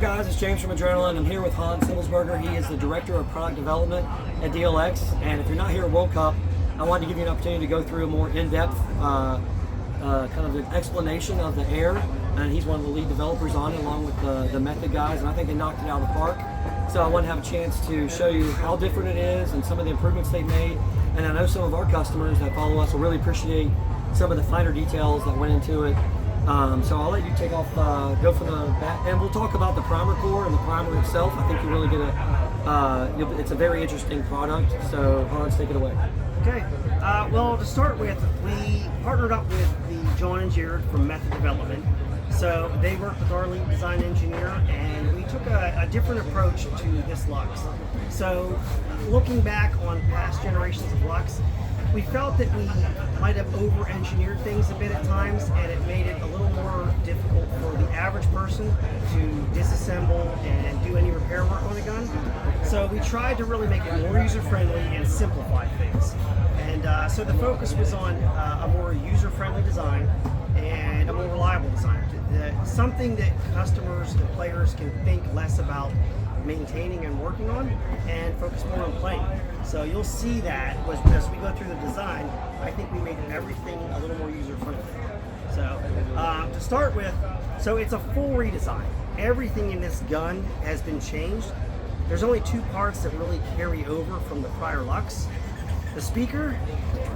guys? It's James from Adrenaline. I'm here with Hans Himmelsberger. He is the Director of Product Development at DLX. And if you're not here at World Cup, I wanted to give you an opportunity to go through a more in-depth kind of an explanation of the Aire. And he's one of the lead developers on it, along with the Method guys. And I think they knocked it out of the park. So I want to have a chance to show you how different it is and some of the improvements they've made. And I know some of our customers that follow us will really appreciate some of the finer details that went into it. So I'll let you take off, go for the back, and we'll talk about the primer core and the primer itself. I think you really get it's a very interesting product. So Hans, take it away. Okay. Well, to start with, we partnered up with the John and Jared from Method Development. So they worked with our lead design engineer, and we took a different approach to this Luxe. So looking back on past generations of Luxe, we felt that we might have over-engineered things a bit at times, and it made it a little more difficult for the average person to disassemble and do any repair work on a gun. So we tried to really make it more user-friendly and simplify things. And so the focus was on a more user-friendly design and a more reliable design. Something that customers and players can think less about maintaining and working on, and focus more on playing. So you'll see that as we go through the design, I think we made everything a little more user-friendly. So to start with, so it's a full redesign. Everything in this gun has been changed. There's only two parts that really carry over from the prior Luxe: the speaker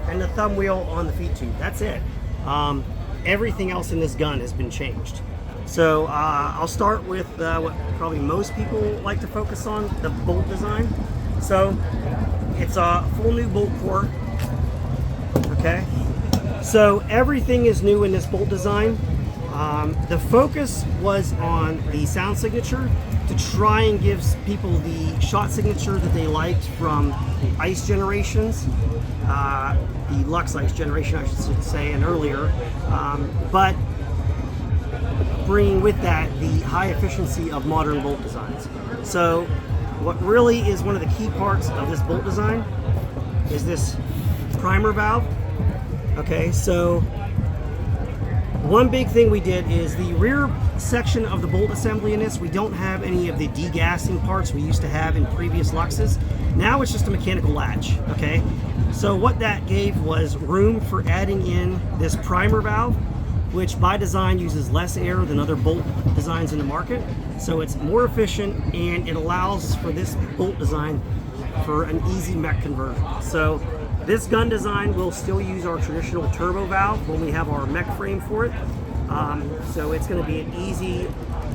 and the thumb wheel on the feed tube. That's it. Everything else in this gun has been changed. So I'll start with what probably most people like to focus on, the bolt design. So it's a full new bolt core, okay? So everything is new in this bolt design. The focus was on the sound signature to try and give people the shot signature that they liked from ICE generations, the Luxe ICE generation, I should say, and earlier, but bringing with that the high efficiency of modern bolt designs. So what really is one of the key parts of this bolt design is this primer valve. Okay, so one big thing we did is the rear section of the bolt assembly in this, we don't have any of the degassing parts we used to have in previous Luxes. Now it's just a mechanical latch, okay? So what that gave was room for adding in this primer valve, which by design uses less air than other bolt designs in the market. So it's more efficient, and it allows for this bolt design for an easy mech conversion. So this gun design will still use our traditional turbo valve when we have our mech frame for it. So it's going to be an easy,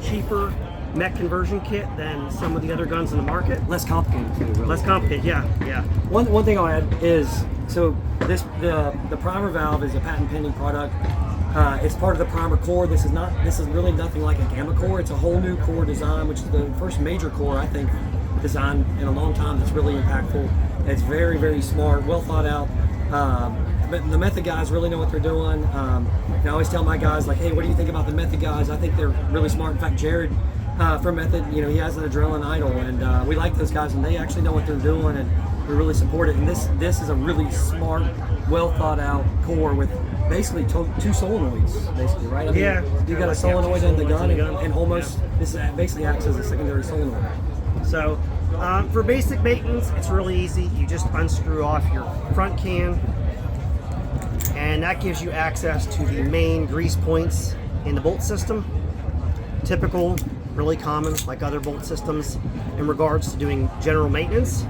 cheaper mech conversion kit than some of the other guns in the market. Less complicated too, really. Less complicated, yeah. One thing I'll add is, so the primer valve is a patent pending product. It's part of the primer core. This is really nothing like a gamma core. It's a whole new core design, which is the first major core, I think, design in a long time that's really impactful. It's very, very smart, well thought out. But the Method guys really know what they're doing. I always tell my guys, like, hey, what do you think about the Method guys? I think they're really smart. In fact, Jared from Method, he has an Adrenaline idol, and we like those guys, and they actually know what they're doing, and we really support it. And this is a really smart, well thought out core with basically two solenoids, basically, right? I mean, yeah. You got a solenoid in the gun, and almost this basically acts as a secondary solenoid. So for basic maintenance, it's really easy. You just unscrew off your front can, and that gives you access to the main grease points in the bolt system. Typical, really common, like other bolt systems in regards to doing general maintenance.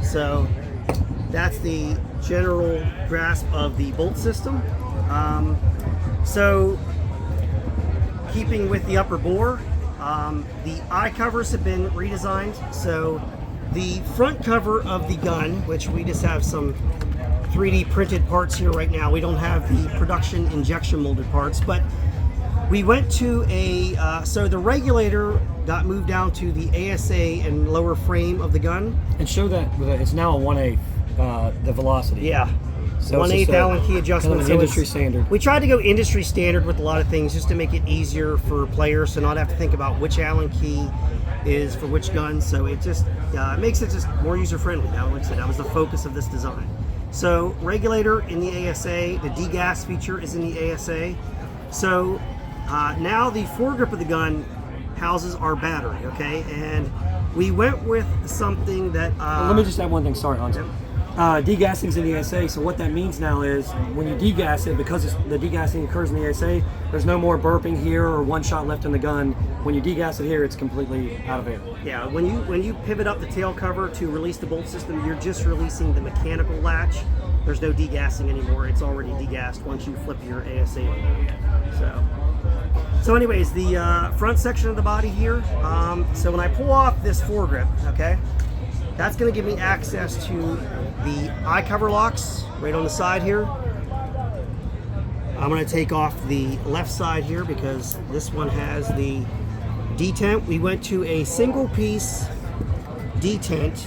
So that's the general grasp of the bolt system. So keeping with the upper bore, the eye covers have been redesigned. So the front cover of the gun, which we just have some 3D printed parts here right now. We don't have the production injection molded parts, but we went to so the regulator got moved down to the ASA and lower frame of the gun. And show that it's now a 1/8 the velocity. Yeah. So 1/8 Allen key adjustment. Kind of an industry standard. We tried to go industry standard with a lot of things just to make it easier for players to not have to think about which Allen key is for which gun. So it just makes it just more user friendly. Now, like I said, that was the focus of this design. So regulator in the ASA, the degas feature is in the ASA. So now the foregrip of the gun houses our battery, okay? And we went with something that... Let me just add one thing, sorry Hans. Degassing is in the ASA, so what that means now is when you degas it, because the degassing occurs in the ASA, there's no more burping here or one shot left in the gun. When you degas it here, it's completely out of air. Yeah, when you pivot up the tail cover to release the bolt system, you're just releasing the mechanical latch. There's no degassing anymore. It's already degassed once you flip your ASA. So anyways, the front section of the body here, so when I pull off this foregrip, okay, that's going to give me access to the eye cover locks right on the side here. I'm going to take off the left side here because this one has the detent. We went to a single piece detent,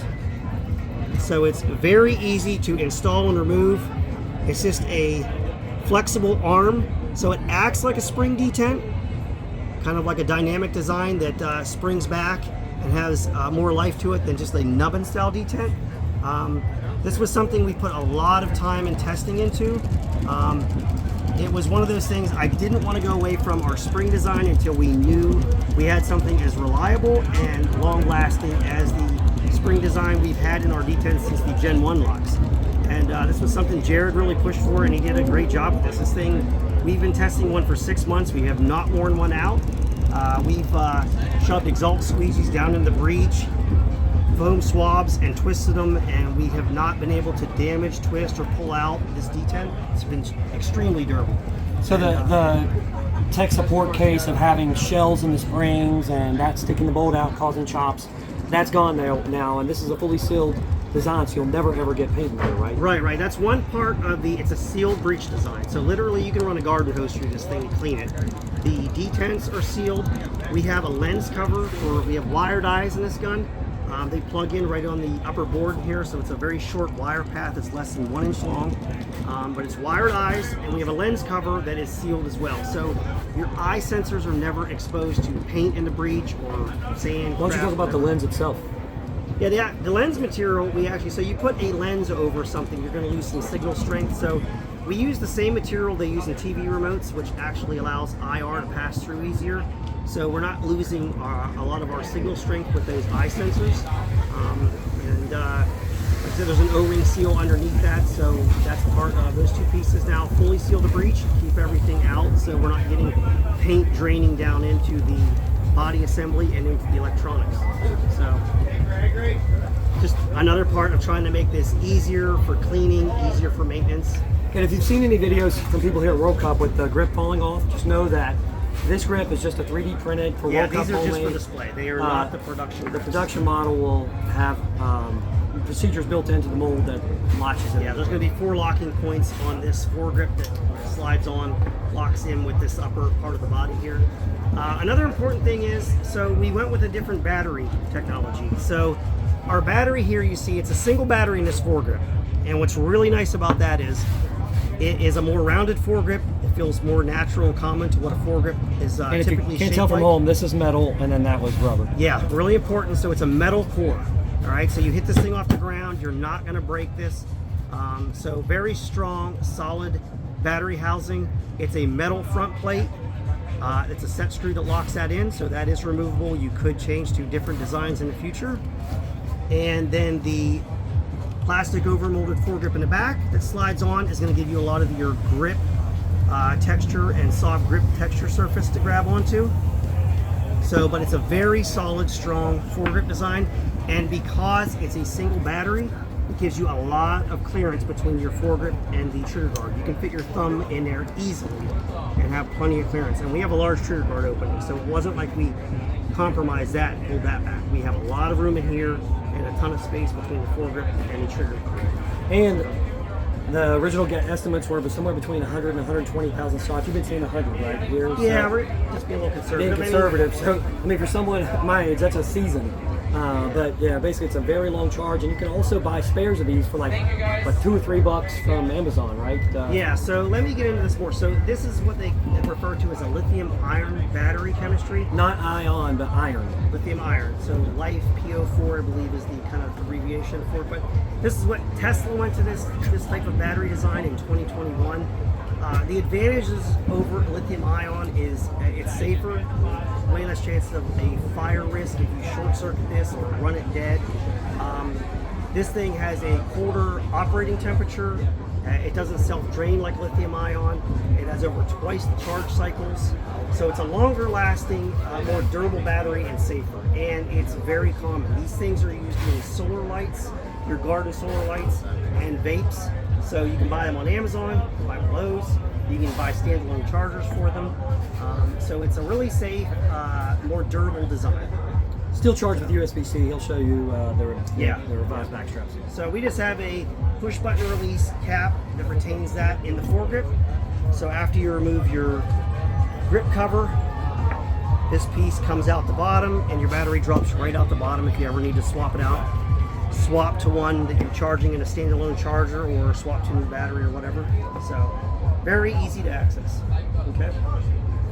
so it's very easy to install and remove. It's just a flexible arm, so it acts like a spring detent, kind of like a dynamic design that springs back and has more life to it than just a nubbin style detent. This was something we put a lot of time and testing into. It was one of those things I didn't want to go away from our spring design until we knew we had something as reliable and long lasting as the spring design we've had in our detents since the Gen 1 locks. And this was something Jared really pushed for, and he did a great job with this. This thing, we've been testing one for 6 months. We have not worn one out. We've shoved exhaust squeegees down in the breech, foam swabs, and twisted them, and we have not been able to damage, twist, or pull out this detent. It's been extremely durable. So the tech support case of having shells in the springs and that sticking the bolt out causing chops, that's gone now, and this is a fully sealed design, so you'll never ever get paint in there, right? Right. That's one part of it's a sealed breech design. So literally you can run a garden hose through this thing and clean it. The detents are sealed. We have a lens cover we have wired eyes in this gun. They plug in right on the upper board here, so it's a very short wire path. It's less than 1 inch long, but it's wired eyes, and we have a lens cover that is sealed as well. So your eye sensors are never exposed to paint in the breech or sand. Why don't you talk about the lens itself? Yeah, the lens material, so you put a lens over something, you're going to lose some signal strength. So we use the same material they use in TV remotes, which actually allows IR to pass through easier. So we're not losing a lot of our signal strength with those eye sensors. Like I said, there's an O-ring seal underneath that, so that's part of those two pieces now fully seal the breech, keep everything out, so we're not getting paint draining down into the body assembly and into the electronics. So just another part of trying to make this easier for cleaning, easier for maintenance. And if you've seen any videos from people here at World Cup with the grip falling off, just know that this grip is just a 3D printed for World Cup only. Yeah, these are just for display. They are not the production. The production model will have procedures built into the mold that latches it. Yeah, there's going to be 4 locking points on this foregrip that slides on, locks in with this upper part of the body here. Another important thing is, so we went with a different battery technology. So our battery here, you see, it's a single battery in this foregrip. And what's really nice about that is it is a more rounded foregrip. It feels more natural and common to what a foregrip is and typically if you can't shaped tell from like. home, this is metal and then that was rubber. Yeah, really important. So it's a metal core. All right, so you hit this thing off the ground, you're not going to break this. So very strong, solid battery housing. It's a metal front plate. It's a set screw that locks that in, so that is removable. You could change to different designs in the future. And then the plastic overmolded foregrip in the back that slides on is going to give you a lot of your grip texture and soft grip texture surface to grab onto. So, but it's a very solid, strong foregrip design, and because it's a single battery, it gives you a lot of clearance between your foregrip and the trigger guard. You can fit your thumb in there easily and have plenty of clearance. And we have a large trigger guard opening, so it wasn't like we compromised that and pulled that back. We have a lot of room in here and a ton of space between the foregrip and the trigger guard. And the original estimates were somewhere between 100 and 120,000 shots. You've been saying 100 right here. Yeah, so we're just being a little conservative. being conservative. So, I mean, for someone my age, that's a season. But yeah, basically it's a very long charge, and you can also buy spares of these for like $2 or $3 from Amazon, right? Yeah, so let me get into this more. So this is what they refer to as a lithium iron battery chemistry. Not ion, but iron. Lithium iron. So Life PO4, I believe, is the kind of abbreviation for it. But this is what Tesla went to this type of battery design in 2021. The advantages over lithium ion is it's safer, way less chances of a fire risk if you short circuit this or run it dead. This thing has a colder operating temperature. It doesn't self-drain like lithium ion. It has over twice the charge cycles. So it's a longer lasting, more durable battery and safer. And it's very common. These things are used in solar lights, your garden solar lights, and vapes. So you can buy them on Amazon, you can buy them on Lowe's, you can buy standalone chargers for them. So it's a really safe, more durable design. Still charged with USB-C. He'll show you the revised back straps. So we just have a push button release cap that retains that in the foregrip. So after you remove your grip cover, this piece comes out the bottom and your battery drops right out the bottom if you ever need to swap it out. Swap to one that you're charging in a standalone charger or swap to a new battery or whatever. So very easy to access. Okay.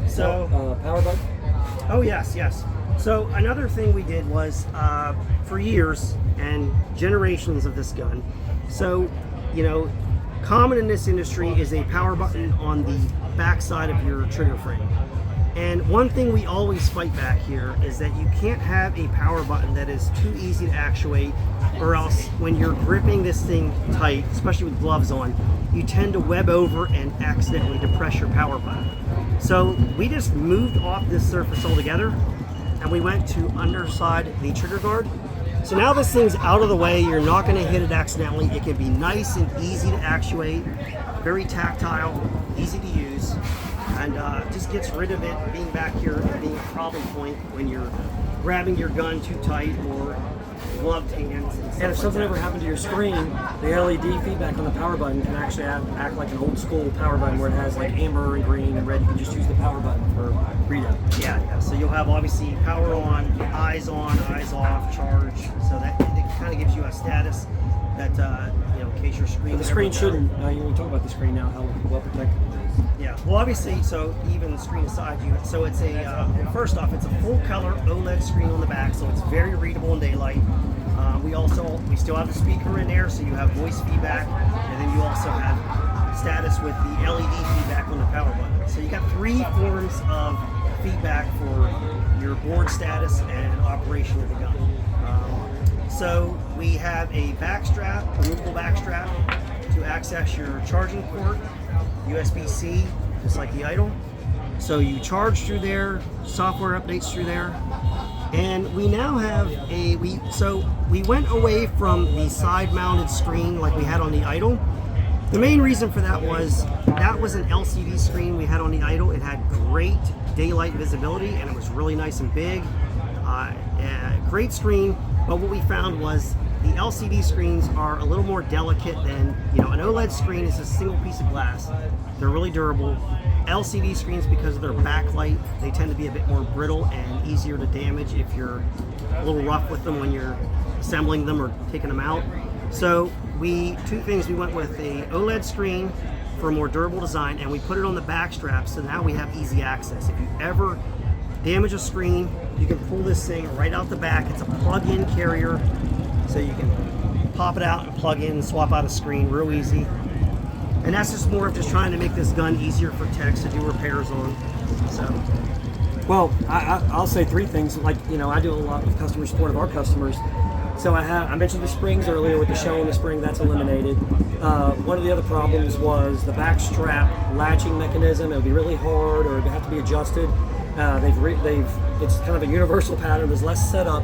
So power button? Oh yes. So another thing we did was for years and generations of this gun. So, common in this industry is a power button on the back side of your trigger frame. And one thing we always fight back here is that you can't have a power button that is too easy to actuate, or else when you're gripping this thing tight, especially with gloves on, you tend to web over and accidentally depress your power button. So we just moved off this surface altogether and we went to underside the trigger guard. So now this thing's out of the way, you're not going to hit it accidentally. It can be nice and easy to actuate, very tactile, easy to use, and just gets rid of it being back here and being a problem point when you're grabbing your gun too tight or gloved hands. And if something ever happened to your screen, the LED feedback on the power button can actually act like an old school power button where it has like amber and green and red. You can just use the power button for readout. Yeah. So you'll have obviously power on, eyes off, charge. So that it kind of gives you a status that in case your screen. But the screen shouldn't. You talk about the screen now, how well protected it is. Yeah. Well, obviously, so even the screen aside, so it's a first off, it's a full color OLED screen on the back, so it's very readable in daylight. We still have the speaker in there, so you have voice feedback, and then you also have status with the LED feedback on the power button. So you got 3 forms of feedback for your board status and operation of the gun. So we have a back strap, removable back strap to access your charging port, USB-C, just like the Idol. So you charge through there, software updates through there. And we now have we went away from the side-mounted screen like we had on the Idol. The main reason for that was an LCD screen we had on the Idol. It had great daylight visibility and it was really nice and big. Great screen, but what we found was the LCD screens are a little more delicate than, an OLED screen is a single piece of glass. They're really durable. LCD screens, because of their backlight, they tend to be a bit more brittle and easier to damage if you're a little rough with them when you're assembling them or taking them out. So two things, we went with a OLED screen for a more durable design, and we put it on the back strap, so now we have easy access. If you ever damage a screen, you can pull this thing right out the back. It's a plug-in carrier, so you can pop it out and plug in and swap out a screen real easy. And that's just more of just trying to make this gun easier for techs to do repairs on. So, well, I'll say 3 things. Like, I do a lot with customer support of our customers. So I mentioned the springs earlier with the shell on the spring, that's eliminated. One of the other problems was the back strap latching mechanism. It would be really hard, or it would have to be adjusted. It's kind of a universal pattern. There's less setup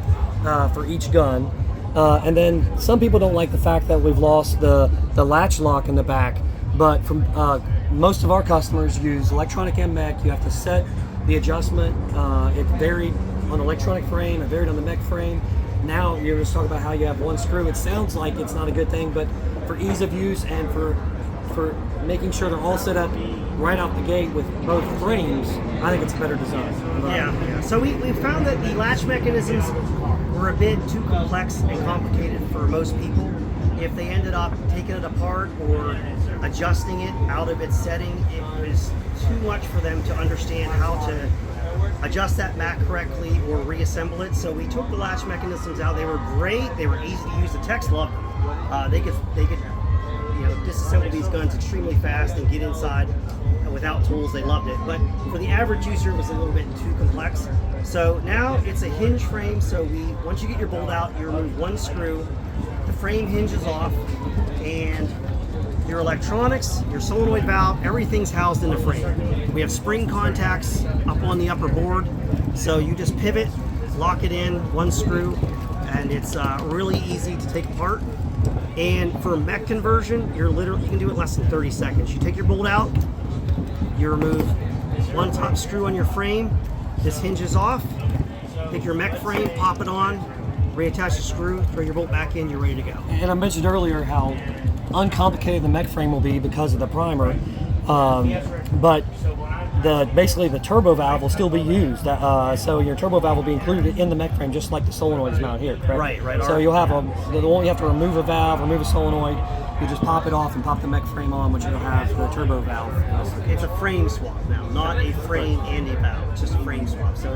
for each gun. And then some people don't like the fact that we've lost the latch lock in the back. But from most of our customers use electronic MMEC. You have to set the adjustment. It varied on the electronic frame, it varied on the mech frame. Now you're just talking about how you have one screw. It sounds like it's not a good thing, but for ease of use and for making sure they're all set up right out the gate with both frames, I think it's a better design. Yeah. So we found that the latch mechanisms were a bit too complex and complicated for most people. If they ended up taking it apart or adjusting it out of its setting, it was too much for them to understand how to adjust that back correctly or reassemble it. So we took the latch mechanisms out. They were great. They were easy to use. The techs loved them. They could disassemble these guns extremely fast and get inside without tools. They loved it. But for the average user, it was a little bit too complex. So now it's a hinge frame. So once you get your bolt out, you remove one screw, the frame hinges off, and your electronics, your solenoid valve, everything's housed in the frame. We have spring contacts up on the upper board, so you just pivot, lock it in, one screw, and it's really easy to take apart. And for mech conversion, you can do it less than 30 seconds. You take your bolt out, you remove one top screw on your frame, this hinges off, take your mech frame, pop it on, reattach the screw, throw your bolt back in, you're ready to go. And I mentioned earlier how uncomplicated the mech frame will be because of the primer, but basically the turbo valve will still be used. So your turbo valve will be included in the mech frame, just like the solenoid is mounted here, correct? Right. So you'll have you have to remove a valve, remove a solenoid. You just pop it off and pop the mech frame on, which you'll have the turbo valve. It's a frame swap now, not a frame and a valve. It's just a frame swap. So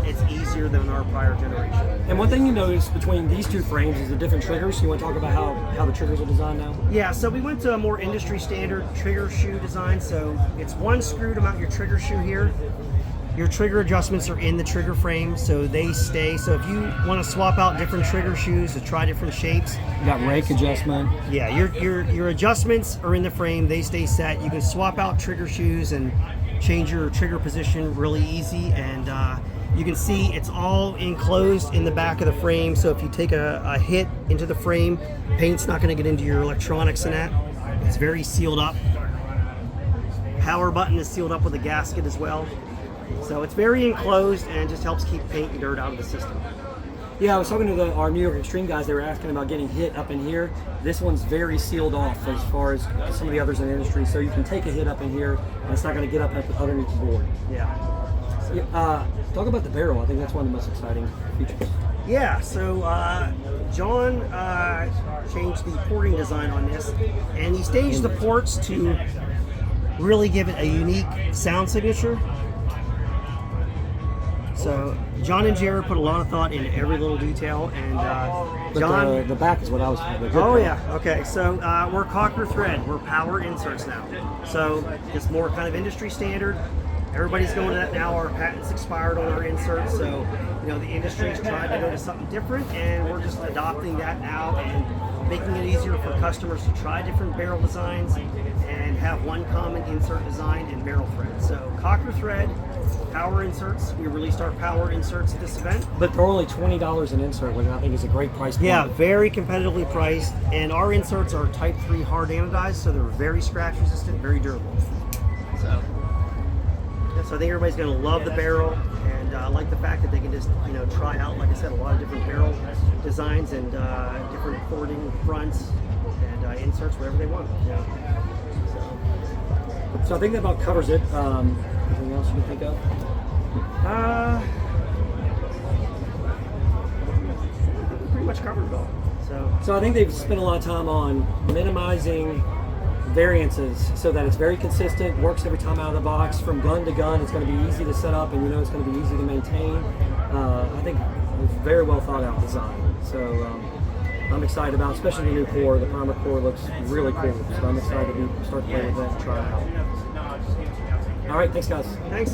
it's easier than our prior generation. And one thing you notice between these two frames is the different triggers. You want to talk about how the triggers are designed now? Yeah, so we went to a more industry standard trigger shoe design. So it's one screw to mount your trigger shoe here. Your trigger adjustments are in the trigger frame, so they stay. So if you want to swap out different trigger shoes to try different shapes, you got rake adjustment. Yeah, your adjustments are in the frame. They stay set. You can swap out trigger shoes and change your trigger position really easy. And you can see it's all enclosed in the back of the frame. So if you take a hit into the frame, paint's not going to get into your electronics and that. It's very sealed up. Power button is sealed up with a gasket as well. So it's very enclosed and just helps keep paint and dirt out of the system. Yeah, I was talking to our New York Extreme guys. They were asking about getting hit up in here. This one's very sealed off as far as some of the others in the industry. So you can take a hit up in here, and it's not going to get up underneath the board. Yeah. Talk about the barrel. I think that's one of the most exciting features. Yeah. So John changed the porting design on this, and he staged the ports to really give it a unique sound signature. So John and Jared put a lot of thought into every little detail, and John. The back is what I was talking about. Oh yeah, okay. So we're Cocker thread. We're power inserts now. So it's more kind of industry standard. Everybody's going to that now. Our patents expired on our inserts, so the industry's trying to go to something different, and we're just adopting that now and making it easier for customers to try different barrel designs and have one common insert design and barrel thread. So Cocker thread. Power inserts. We released our power inserts at this event. But they're only $20 an insert, which I think is a great price point. Yeah, very competitively priced. And our inserts are Type 3 hard anodized, so they're very scratch resistant, very durable. So I think everybody's going to love the barrel, and I like the fact that they can just try out, like I said, a lot of different barrel designs and different porting fronts and inserts wherever they want. Yeah. So I think that about covers it. Anything else you can think of? Pretty much covered it all. So I think they've spent a lot of time on minimizing variances so that it's very consistent, works every time out of the box. From gun to gun, it's going to be easy to set up, and it's going to be easy to maintain. I think it's a very well thought out design. So I'm excited about, especially the new core. The primer core looks really cool. So I'm excited to start to play with that and try it out. All right, thanks guys. Thanks.